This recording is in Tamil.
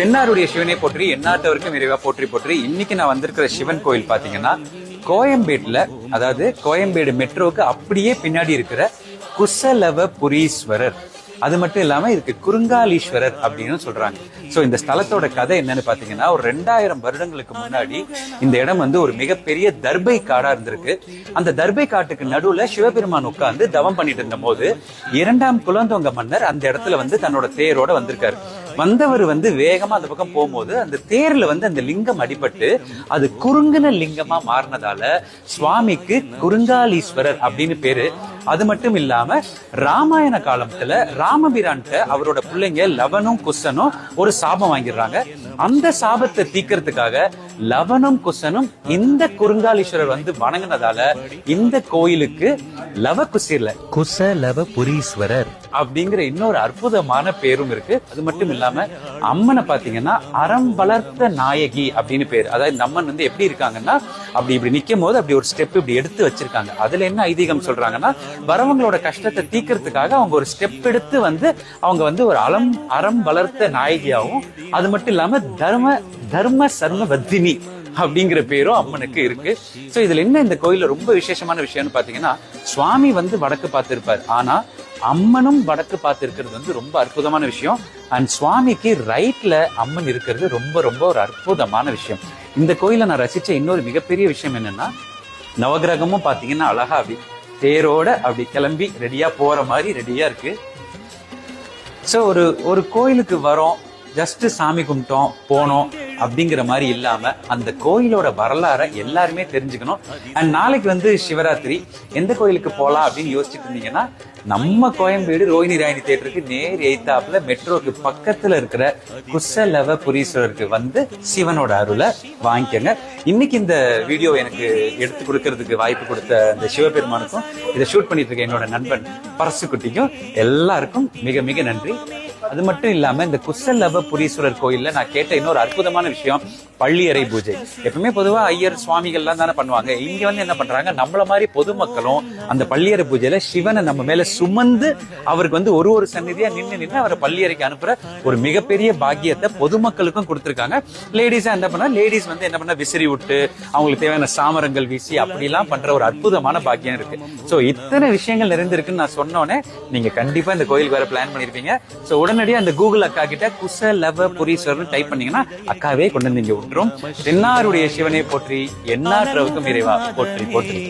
தென்னாருடைய சிவனை போற்றி, எந்நாட்டவருக்கும் இறைவா போற்றி போற்றி. இன்னைக்கு நான் வந்திருக்கிற சிவன் கோயில் பாத்தீங்கன்னா கோயம்பேடுல, அதாவது கோயம்பேடு மெட்ரோவுக்கு அப்படியே பின்னாடி இருக்கிற குசலவபுரீஸ்வரர். அது மட்டும் இல்லாம இதுக்கு குறுங்காலீஸ்வரர் அப்படின்னு சொல்றாங்க. சோ இந்த ஸ்தலத்தோட கதை என்னன்னு பாத்தீங்கன்னா, ஒரு 2000 வருடங்களுக்கு முன்னாடி இந்த இடம் வந்து ஒரு மிகப்பெரிய தர்பை காடா இருந்திருக்கு. அந்த தர்பை காட்டுக்கு நடுவுல சிவபெருமான் உட்கார்ந்து தவம் பண்ணிட்டு இருந்த போது 2ஆம் குலோத்துங்க மன்னர் அந்த இடத்துல வந்து தன்னோட தேரோட வந்திருக்காரு. வந்தவர் வந்து வேகமா அந்த பக்கம் போகும்போது அந்த தேர்ல வந்து அந்த லிங்கம் அடிபட்டு அது குறுங்கின லிங்கமா மாறினதால சுவாமிக்கு குறுங்காலீஸ்வரர் அப்படின்னு பேரு. அது மட்டும் இல்லாம ராமாயண காலத்துல ராமபிரான்ட்ட அவரோட பிள்ளைங்க லவனும் குசனும் ஒரு சாபம் வாங்கிடுறாங்க. அந்த சாபத்தை தீக்கிறதுக்காக லவனும் குசனும் இந்த குறுங்காலீஸ்வரர் வந்து வணங்கினதால இந்த கோயிலுக்கு லவகுசிர்ல குசலவபுரீஸ்வரர் அப்படிங்கிற இன்னொரு அற்புதமான பேரும் இருக்கு. அது மட்டும் இல்லாம அம்மனை பாத்தீங்கன்னா அறம் வளர்த்த நாயகி அப்படின்னு பேரு. அதாவது இந்த அம்மன் வந்து எப்படி இருக்காங்கன்னா, அப்படி இப்படி நிக்கும் போது அப்படி ஒரு ஸ்டெப் இப்படி எடுத்து வச்சிருக்காங்க. அதுல என்ன ஐதீகம் சொல்றாங்கன்னா, வரவங்களோட கஷ்டத்தை தீக்கிறதுக்காக அவங்க ஒரு ஸ்டெப் எடுத்து வந்து அவங்க வந்து ஒரு அறம் வளர்த்த நாயகியாவும், அது மட்டும் இல்லாம தர்ம சர்ம வத்தினி அப்படிங்கிற பேரும் அம்மனுக்கு இருக்கு. சோ இதுல என்ன இந்த கோயில்ல ரொம்ப விசேஷமான விஷயம்னு பாத்தீங்கன்னா, சுவாமி வந்து வடக்கு பார்த்து இருப்பார், ஆனா அம்மனும் வடக்கு பார்த்து இருக்கிறது வந்து ரொம்ப அற்புதமான விஷயம். அண்ட் சுவாமிக்கு ரைட்ல அம்மன் இருக்கிறது ரொம்ப ரொம்ப ஒரு அற்புதமான விஷயம். இந்த கோயில நான் ரசிச்ச இன்னொரு மிகப்பெரிய விஷயம் என்னன்னா, நவகிரகமும் பாத்தீங்கன்னா அழகா அப்படி தேரோட அப்படி கிளம்பி ரெடியா போற மாதிரி ரெடியா இருக்கு. சோ ஒரு கோயிலுக்கு வரோம், ஜஸ்ட் சாமி கும்பிட்டோம் போனோம் அப்படிங்கிற மாதிரி இல்லாம அந்த கோயிலோட வரலாறை எல்லாருமே தெரிஞ்சுக்கணும். அண்ட் நாளைக்கு வந்து சிவராத்திரி, எந்த கோயிலுக்கு போலாம் அப்படின்னு யோசிச்சுட்டு இருந்தீங்கன்னா, நம்ம கோயம்பேடு ரோஹிணி ராயினி தியேட்டருக்கு நேர் எய்த்தாப்புல மெட்ரோக்கு பக்கத்துல இருக்கிற குசலவபுரீஸ்வரருக்கு வந்து சிவனோட அருளை வாங்கிக்கங்க. இன்னைக்கு இந்த வீடியோ எனக்கு எடுத்து கொடுக்கறதுக்கு வாய்ப்பு கொடுத்த இந்த சிவபெருமானுக்கும், இதை ஷூட் பண்ணிட்டு இருக்க என்னோட நண்பன் பரசுக்குட்டிக்கும் எல்லாருக்கும் மிக மிக நன்றி. அது மட்டும் இல்லாம இந்த குசலவபுரீஸ்வரர் கோயில்ல நான் கேட்ட இன்னொரு அற்புதமான விஷயம், பள்ளியறை பூஜை. எப்பவுமே பொதுவா ஐயர் சுவாமிகள்லாம் தானே பண்ணுவாங்க. இங்க வந்து என்ன பண்றாங்க, நம்மள மாதிரி பொதுமக்களும் அந்த பள்ளியறை பூஜையில சிவனை நம்ம மேல சுமந்து அவருக்கு வந்து ஒரு சந்நிதியா நின்று அவரை பள்ளியறைக்கு அனுப்புற ஒரு மிகப்பெரிய பாக்கியத்தை பொதுமக்களுக்கும் கொடுத்திருக்காங்க. லேடிஸா என்ன பண்ணா, லேடிஸ் வந்து என்ன பண்ணா விசிறி விட்டு அவங்களுக்கு தேவையான சாமரங்கள் வீசி அப்படிலாம் பண்ற ஒரு அற்புதமான பாக்கியம் இருக்கு. சோ இத்தனை விஷயங்கள் நிறைந்திருக்குன்னு நான் சொன்னோன்னே நீங்க கண்டிப்பா இந்த கோயிலுக்கு வர பிளான் பண்ணிருப்பீங்க. சோ உடனடியா அந்த கூகுள் அக்கா கிட்ட குசலவபுரீஸ்வரர் டைப் பண்ணீங்கன்னா அக்காவே கொண்டு வந்து இங்க விட்டுரும். தென்னாருடைய சிவனை போற்றி, எந்நாட்டவருக்கும் இறைவா போற்றி போற்றி.